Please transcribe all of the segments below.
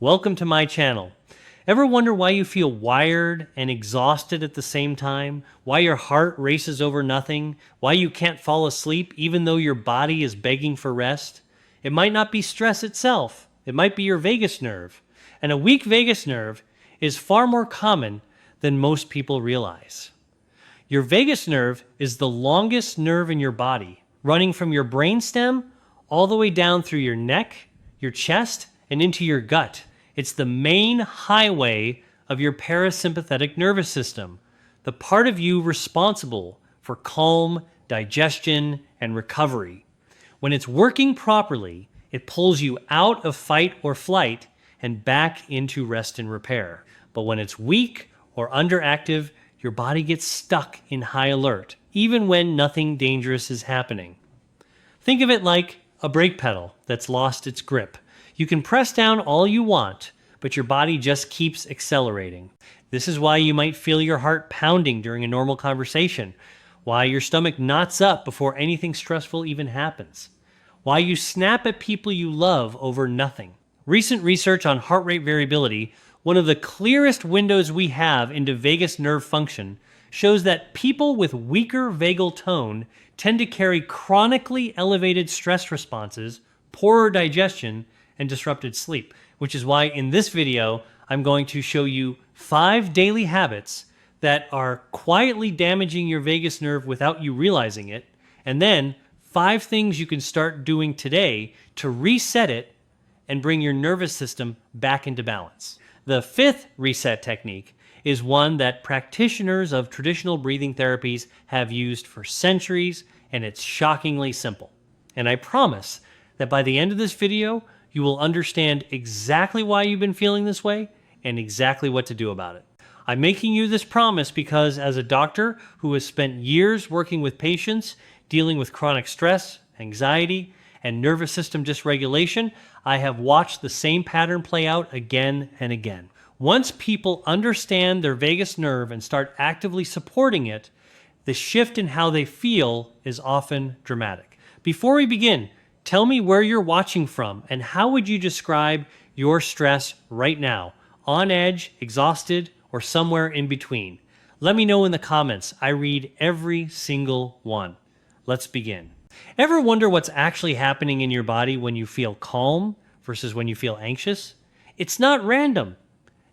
Welcome to my channel. Ever wonder why you feel wired and exhausted at the same time? Why your heart races over nothing? Why you can't fall asleep even though your body is begging for rest? It might not be stress itself. It might be your vagus nerve. And a weak vagus nerve is far more common than most people realize. Your vagus nerve is the longest nerve in your body, running from your brainstem all the way down through your neck, your chest, and into your gut. It's the main highway of your parasympathetic nervous system, the part of you responsible for calm, digestion, and recovery. When it's working properly, it pulls you out of fight or flight and back into rest and repair. But when it's weak or underactive, your body gets stuck in high alert, even when nothing dangerous is happening. Think of it like a brake pedal that's lost its grip. You can press down all you want, but your body just keeps accelerating. This is why you might feel your heart pounding during a normal conversation, why your stomach knots up before anything stressful even happens, why you snap at people you love over nothing. Recent research on heart rate variability, one of the clearest windows we have into vagus nerve function, shows that people with weaker vagal tone tend to carry chronically elevated stress responses, poorer digestion, and disrupted sleep, which is why in this video, I'm going to show you 5 daily habits that are quietly damaging your vagus nerve without you realizing it, and then 5 things you can start doing today to reset it and bring your nervous system back into balance. The 5th reset technique is one that practitioners of traditional breathing therapies have used for centuries, and it's shockingly simple. And I promise that by the end of this video, you will understand exactly why you've been feeling this way and exactly what to do about it. I'm making you this promise because as a doctor who has spent years working with patients dealing with chronic stress, anxiety, and nervous system dysregulation, I have watched the same pattern play out again and again. Once people understand their vagus nerve and start actively supporting it, the shift in how they feel is often dramatic. Before we begin, tell me where you're watching from and how would you describe your stress right now? On edge, exhausted, or somewhere in between? Let me know in the comments. I read every single one. Let's begin. Ever wonder what's actually happening in your body when you feel calm versus when you feel anxious? It's not random.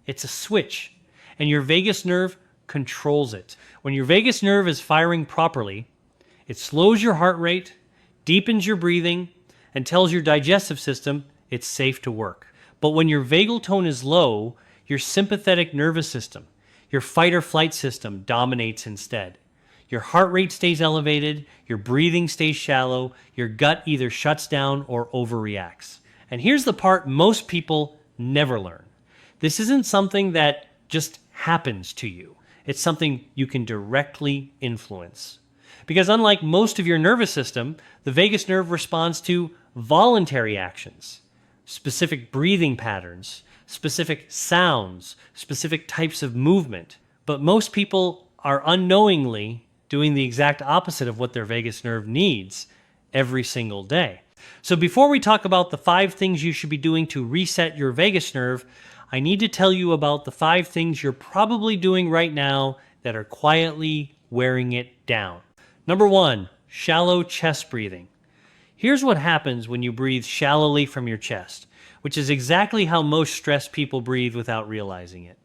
It's a switch, and your vagus nerve controls it. When your vagus nerve is firing properly, it slows your heart rate, deepens your breathing, and tells your digestive system it's safe to work. But when your vagal tone is low, your sympathetic nervous system, your fight or flight system dominates instead. Your heart rate stays elevated, your breathing stays shallow, your gut either shuts down or overreacts. And here's the part most people never learn. This isn't something that just happens to you. It's something you can directly influence. Because unlike most of your nervous system, the vagus nerve responds to voluntary actions, specific breathing patterns, specific sounds, specific types of movement. But most people are unknowingly doing the exact opposite of what their vagus nerve needs every single day. So before we talk about the 5 things you should be doing to reset your vagus nerve, I need to tell you about the 5 things you're probably doing right now that are quietly wearing it down. Number 1, shallow chest breathing. Here's what happens when you breathe shallowly from your chest, which is exactly how most stressed people breathe without realizing it.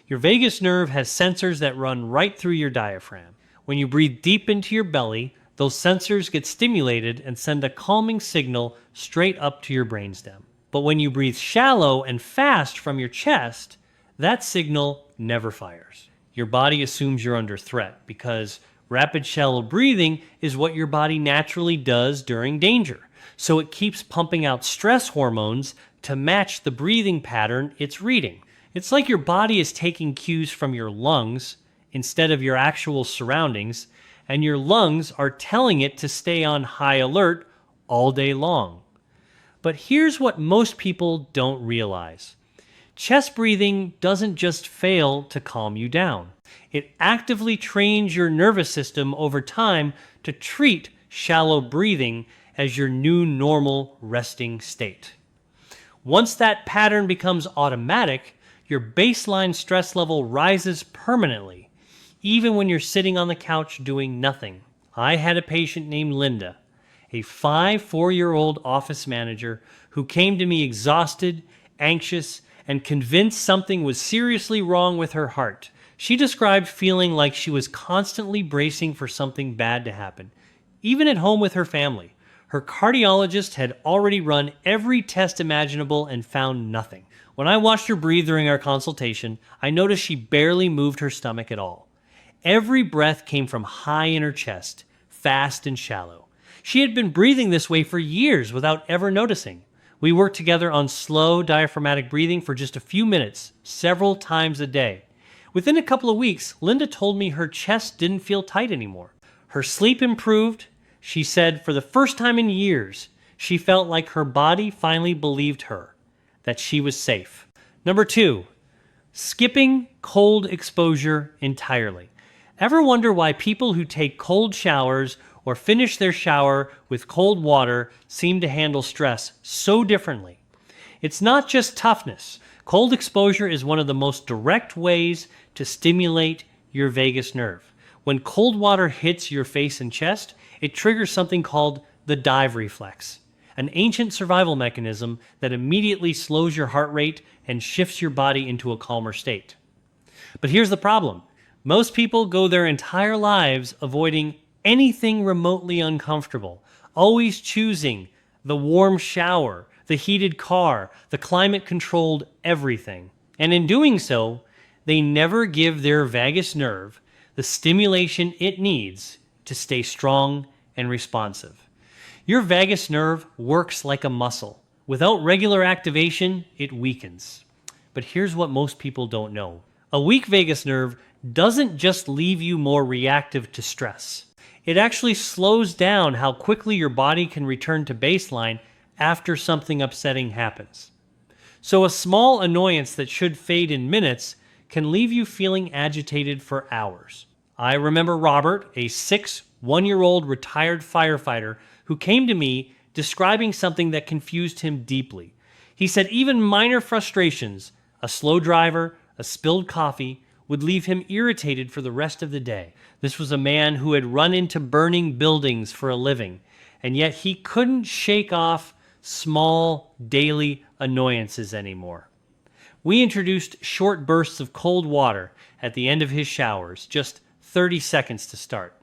Your vagus nerve has sensors that run right through your diaphragm. When you breathe deep into your belly, those sensors get stimulated and send a calming signal straight up to your brainstem. But when you breathe shallow and fast from your chest, that signal never fires. Your body assumes you're under threat because rapid shallow breathing is what your body naturally does during danger. So it keeps pumping out stress hormones to match the breathing pattern it's reading. It's like your body is taking cues from your lungs instead of your actual surroundings, and your lungs are telling it to stay on high alert all day long. But here's what most people don't realize. Chest breathing doesn't just fail to calm you down. It actively trains your nervous system over time to treat shallow breathing as your new normal resting state. Once that pattern becomes automatic, your baseline stress level rises permanently, even when you're sitting on the couch doing nothing. I had a patient named Linda, a 4-year-old office manager who came to me exhausted, anxious, and convinced something was seriously wrong with her heart. She described feeling like she was constantly bracing for something bad to happen, even at home with her family. Her cardiologist had already run every test imaginable and found nothing. When I watched her breathe during our consultation, I noticed she barely moved her stomach at all. Every breath came from high in her chest, fast and shallow. She had been breathing this way for years without ever noticing. We worked together on slow diaphragmatic breathing for just a few minutes, several times a day. Within a couple of weeks, Linda told me her chest didn't feel tight anymore. Her sleep improved. She said for the first time in years, she felt like her body finally believed her, that she was safe. Number 2, skipping cold exposure entirely. Ever wonder why people who take cold showers or finish their shower with cold water seem to handle stress so differently? It's not just toughness. Cold exposure is one of the most direct ways to stimulate your vagus nerve. When cold water hits your face and chest, it triggers something called the dive reflex, an ancient survival mechanism that immediately slows your heart rate and shifts your body into a calmer state. But here's the problem. Most people go their entire lives avoiding anything remotely uncomfortable, always choosing the warm shower, the heated car, the climate-controlled everything. And in doing so, they never give their vagus nerve the stimulation it needs to stay strong and responsive. Your vagus nerve works like a muscle. Without regular activation, it weakens. But here's what most people don't know. A weak vagus nerve doesn't just leave you more reactive to stress. It actually slows down how quickly your body can return to baseline after something upsetting happens. So a small annoyance that should fade in minutes can leave you feeling agitated for hours. I remember Robert, a 1-year-old retired firefighter, who came to me describing something that confused him deeply. He said even minor frustrations, a slow driver, a spilled coffee, would leave him irritated for the rest of the day. This was a man who had run into burning buildings for a living, and yet he couldn't shake off small daily annoyances anymore. We introduced short bursts of cold water at the end of his showers, just 30 seconds to start.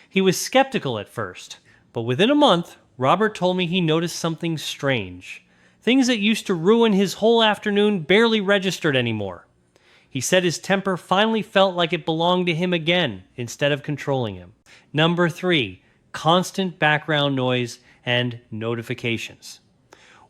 He was skeptical at first, but within a month, Robert told me he noticed something strange. Things that used to ruin his whole afternoon barely registered anymore. He said his temper finally felt like it belonged to him again instead of controlling him. Number 3, constant background noise and notifications.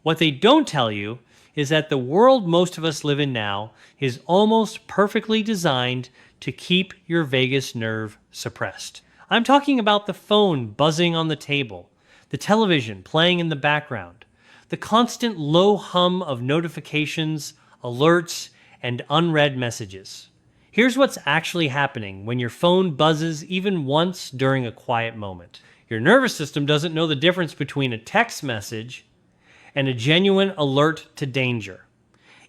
What they don't tell you is that the world most of us live in now is almost perfectly designed to keep your vagus nerve suppressed. I'm talking about the phone buzzing on the table, the television playing in the background, the constant low hum of notifications, alerts, and unread messages. Here's what's actually happening when your phone buzzes even once during a quiet moment. Your nervous system doesn't know the difference between a text message and a genuine alert to danger.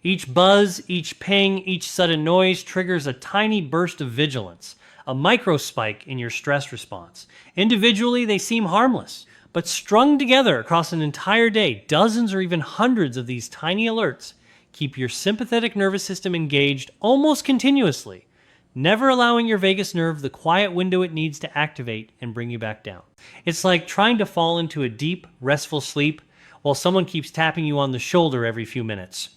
Each buzz, each ping, each sudden noise triggers a tiny burst of vigilance, a micro spike in your stress response. Individually, they seem harmless, but strung together across an entire day, dozens or even hundreds of these tiny alerts keep your sympathetic nervous system engaged almost continuously, never allowing your vagus nerve the quiet window it needs to activate and bring you back down. It's like trying to fall into a deep, restful sleep while someone keeps tapping you on the shoulder every few minutes.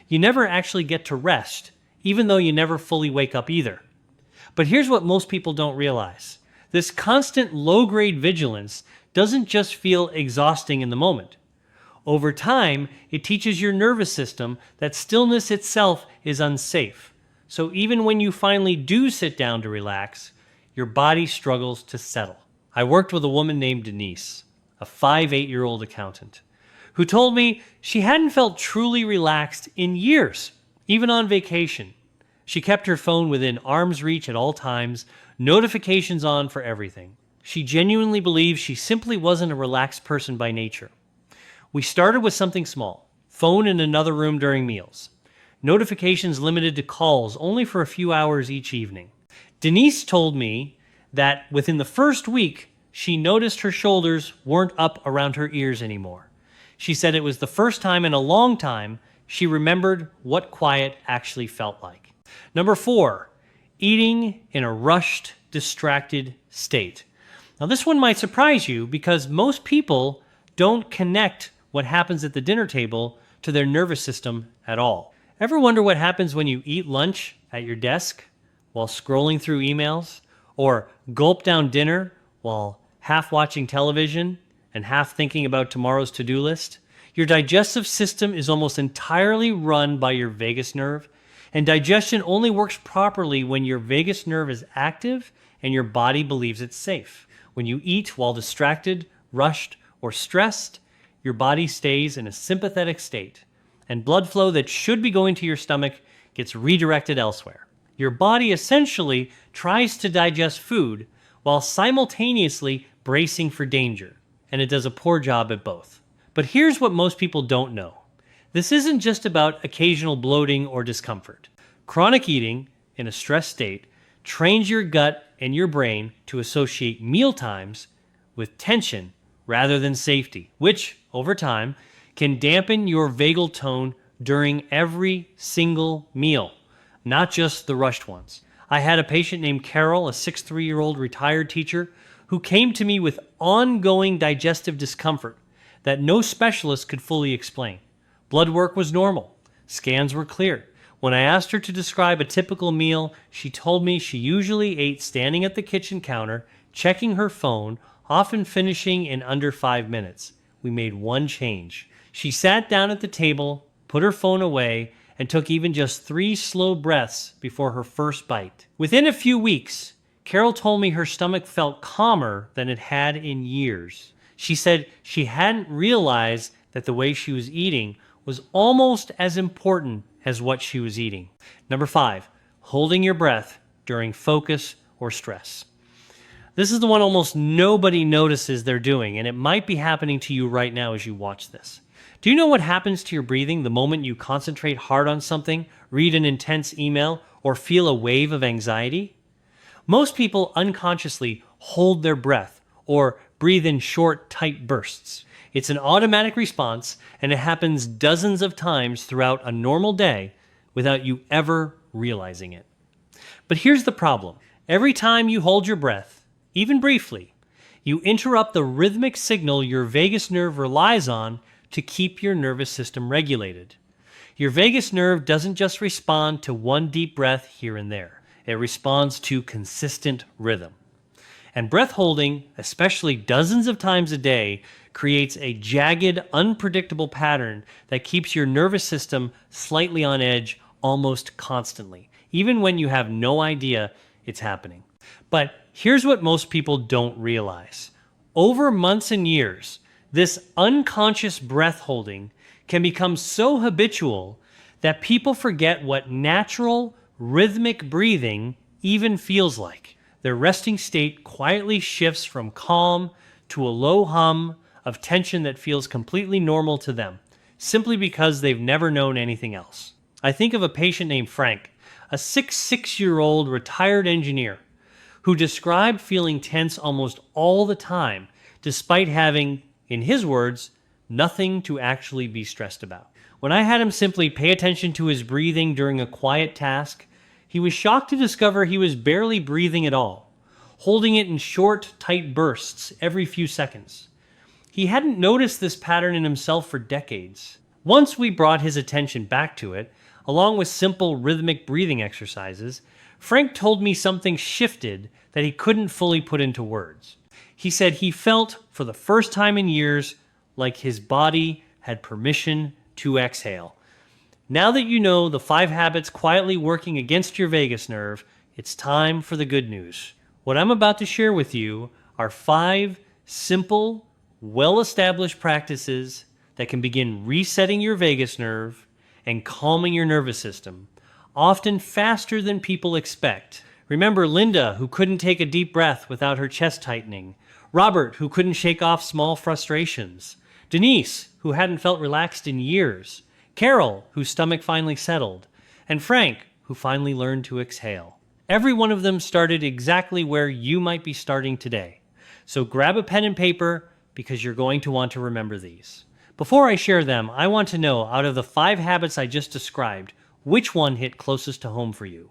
You never actually get to rest, even though you never fully wake up either. But here's what most people don't realize. This constant low-grade vigilance doesn't just feel exhausting in the moment. Over time, it teaches your nervous system that stillness itself is unsafe. So even when you finally do sit down to relax, your body struggles to settle. I worked with a woman named Denise, a 8-year-old accountant, who told me she hadn't felt truly relaxed in years, even on vacation. She kept her phone within arm's reach at all times, notifications on for everything. She genuinely believes she simply wasn't a relaxed person by nature. We started with something small, phone in another room during meals. Notifications limited to calls only for a few hours each evening. Denise told me that within the first week, she noticed her shoulders weren't up around her ears anymore. She said it was the first time in a long time she remembered what quiet actually felt like. Number 4, eating in a rushed, distracted state. Now, this one might surprise you because most people don't connect what happens at the dinner table to their nervous system at all. Ever wonder what happens when you eat lunch at your desk while scrolling through emails, or gulp down dinner while half watching television and half thinking about tomorrow's to-do list? Your digestive system is almost entirely run by your vagus nerve, and digestion only works properly when your vagus nerve is active and your body believes it's safe. When you eat while distracted, rushed, or stressed, your body stays in a sympathetic state, and blood flow that should be going to your stomach gets redirected elsewhere. Your body essentially tries to digest food while simultaneously bracing for danger, and it does a poor job at both. But here's what most people don't know. This isn't just about occasional bloating or discomfort. Chronic eating in a stress state trains your gut and your brain to associate meal times with tension rather than safety, which, over time, can dampen your vagal tone during every single meal, not just the rushed ones. I had a patient named Carol, a 63-year-old retired teacher, who came to me with ongoing digestive discomfort that no specialist could fully explain. Blood work was normal. Scans were clear. When I asked her to describe a typical meal, she told me she usually ate standing at the kitchen counter, checking her phone, often finishing in under 5 minutes. We made one change. She sat down at the table, put her phone away, and took even just 3 slow breaths before her first bite. Within a few weeks, Carol told me her stomach felt calmer than it had in years. She said she hadn't realized that the way she was eating was almost as important as what she was eating. Number 5, holding your breath during focus or stress. This is the one almost nobody notices they're doing, and it might be happening to you right now as you watch this. Do you know what happens to your breathing the moment you concentrate hard on something, read an intense email, or feel a wave of anxiety? Most people unconsciously hold their breath or breathe in short, tight bursts. It's an automatic response, and it happens dozens of times throughout a normal day without you ever realizing it. But here's the problem. Every time you hold your breath, even briefly, you interrupt the rhythmic signal your vagus nerve relies on to keep your nervous system regulated. Your vagus nerve doesn't just respond to one deep breath here and there. It responds to consistent rhythm. And breath holding, especially dozens of times a day, creates a jagged, unpredictable pattern that keeps your nervous system slightly on edge almost constantly, even when you have no idea it's happening. But here's what most people don't realize. Over months and years, this unconscious breath holding can become so habitual that people forget what natural, rhythmic breathing even feels like. Their resting state quietly shifts from calm to a low hum of tension that feels completely normal to them, simply because they've never known anything else. I think of a patient named Frank, a 66-year-old retired engineer, who described feeling tense almost all the time, despite having, in his words, nothing to actually be stressed about. When I had him simply pay attention to his breathing during a quiet task, he was shocked to discover he was barely breathing at all, holding it in short, tight bursts every few seconds. He hadn't noticed this pattern in himself for decades. Once we brought his attention back to it, along with simple rhythmic breathing exercises, Frank told me something shifted that he couldn't fully put into words. He said he felt, for the first time in years, like his body had permission to exhale. Now that you know the 5 habits quietly working against your vagus nerve, it's time for the good news. What I'm about to share with you are 5 simple, well-established practices that can begin resetting your vagus nerve and calming your nervous system, often faster than people expect. Remember Linda, who couldn't take a deep breath without her chest tightening. Robert, who couldn't shake off small frustrations. Denise, who hadn't felt relaxed in years. Carol, whose stomach finally settled, and Frank, who finally learned to exhale. Every one of them started exactly where you might be starting today. So grab a pen and paper because you're going to want to remember these. Before I share them, I want to know, out of the 5 habits I just described, which one hit closest to home for you?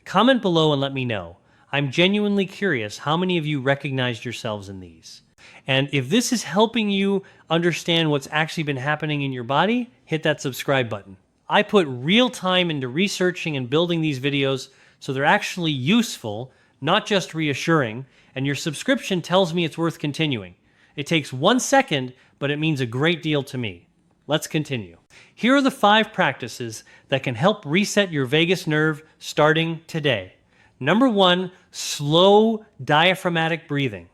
Comment below and let me know. I'm genuinely curious how many of you recognized yourselves in these. And if this is helping you understand what's actually been happening in your body, hit that subscribe button. I put real time into researching and building these videos so they're actually useful, not just reassuring, and your subscription tells me it's worth continuing. It takes 1 second, but it means a great deal to me. Let's continue. Here are the 5 practices that can help reset your vagus nerve starting today. Number 1, slow diaphragmatic breathing.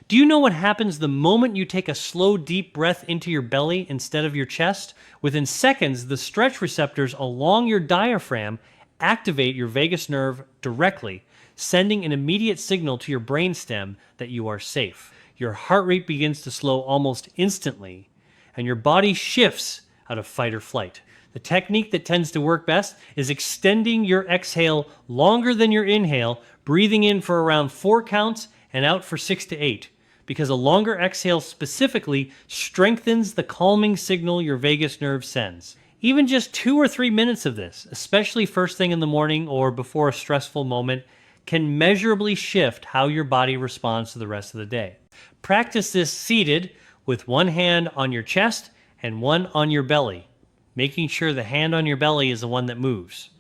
Do you know what happens the moment you take a slow, deep breath into your belly instead of your chest? Within seconds, the stretch receptors along your diaphragm activate your vagus nerve directly, sending an immediate signal to your brainstem that you are safe. Your heart rate begins to slow almost instantly, and your body shifts out of fight or flight. The technique that tends to work best is extending your exhale longer than your inhale, breathing in for around 4 counts and out for 6 to 8, because a longer exhale specifically strengthens the calming signal your vagus nerve sends. Even just 2 or 3 minutes of this, especially first thing in the morning or before a stressful moment, can measurably shift how your body responds to the rest of the day. Practice this seated with one hand on your chest and one on your belly, making sure the hand on your belly is the one that moves.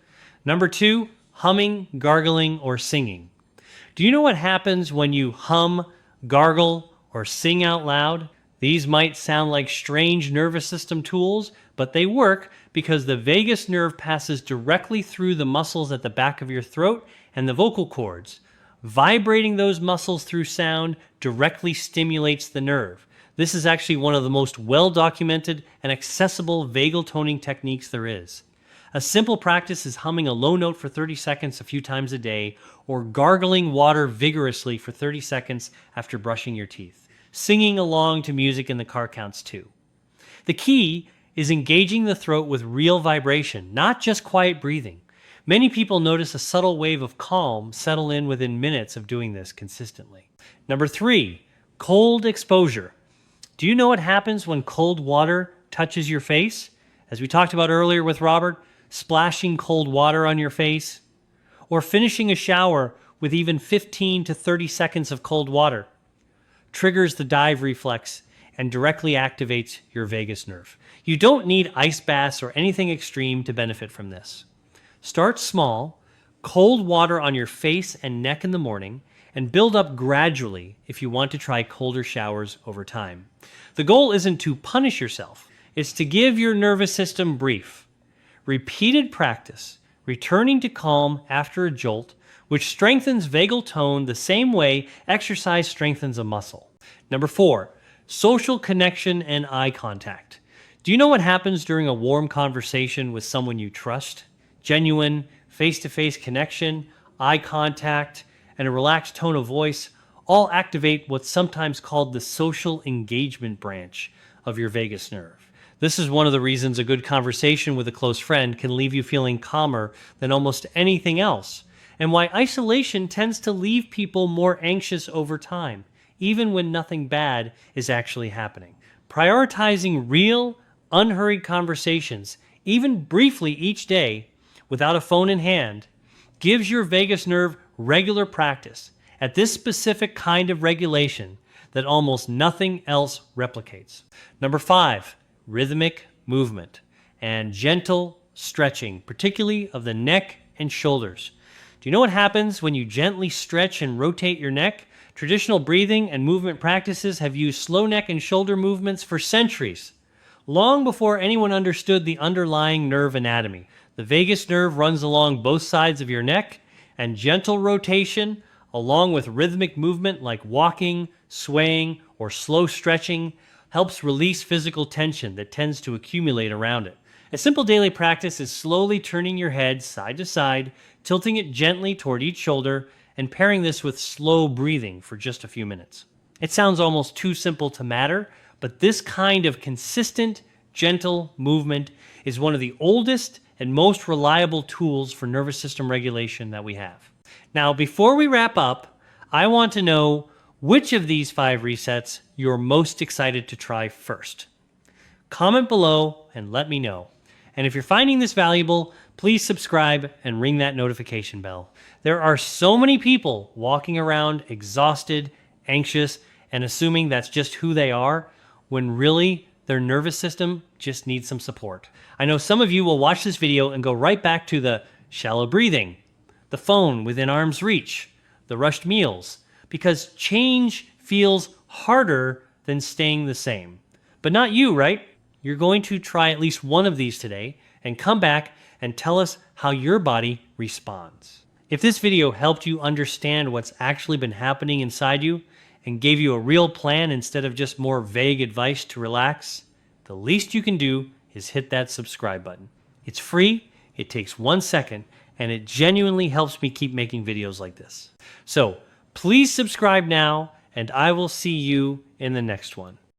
Number 2, humming, gargling, or singing. Do you know what happens when you hum, gargle, or sing out loud? These might sound like strange nervous system tools, but they work because the vagus nerve passes directly through the muscles at the back of your throat and the vocal cords. Vibrating those muscles through sound directly stimulates the nerve. This is actually one of the most well-documented and accessible vagal toning techniques there is. A simple practice is humming a low note for 30 seconds a few times a day, or gargling water vigorously for 30 seconds after brushing your teeth. Singing along to music in the car counts too. The key is engaging the throat with real vibration, not just quiet breathing. Many people notice a subtle wave of calm settle in within minutes of doing this consistently. Number 3, cold exposure. Do you know what happens when cold water touches your face? As we talked about earlier with Robert, splashing cold water on your face, or finishing a shower with even 15 to 30 seconds of cold water triggers the dive reflex and directly activates your vagus nerve. You don't need ice baths or anything extreme to benefit from this. Start small, cold water on your face and neck in the morning, and build up gradually if you want to try colder showers over time. The goal isn't to punish yourself, it's to give your nervous system brief, repeated practice, returning to calm after a jolt, which strengthens vagal tone the same way exercise strengthens a muscle. Number 4, social connection and eye contact. Do you know what happens during a warm conversation with someone you trust? Genuine, face-to-face connection, eye contact, and a relaxed tone of voice all activate what's sometimes called the social engagement branch of your vagus nerve. This is one of the reasons a good conversation with a close friend can leave you feeling calmer than almost anything else, and why isolation tends to leave people more anxious over time, even when nothing bad is actually happening. Prioritizing real, unhurried conversations, even briefly each day, without a phone in hand, gives your vagus nerve regular practice at this specific kind of regulation that almost nothing else replicates. Number 5, rhythmic movement and gentle stretching, particularly of the neck and shoulders. Do you know what happens when you gently stretch and rotate your neck? Traditional breathing and movement practices have used slow neck and shoulder movements for centuries, long before anyone understood the underlying nerve anatomy. The vagus nerve runs along both sides of your neck, and gentle rotation, along with rhythmic movement like walking, swaying, or slow stretching, helps release physical tension that tends to accumulate around it. A simple daily practice is slowly turning your head side to side, tilting it gently toward each shoulder, and pairing this with slow breathing for just a few minutes. It sounds almost too simple to matter, but this kind of consistent, gentle movement is one of the oldest and most reliable tools for nervous system regulation that we have. Now, before we wrap up, I want to know which of these 5 resets you're most excited to try first. Comment below and let me know. And if you're finding this valuable, please subscribe and ring that notification bell. There are so many people walking around exhausted, anxious, and assuming that's just who they are, when really their nervous system just needs some support. I know some of you will watch this video and go right back to the shallow breathing, the phone within arm's reach, the rushed meals, because change feels harder than staying the same. But not you, right? You're going to try at least one of these today and come back and tell us how your body responds. If this video helped you understand what's actually been happening inside you and gave you a real plan instead of just more vague advice to relax, the least you can do is hit that subscribe button. It's free, it takes 1 second, and it genuinely helps me keep making videos like this. So please subscribe now, and I will see you in the next one.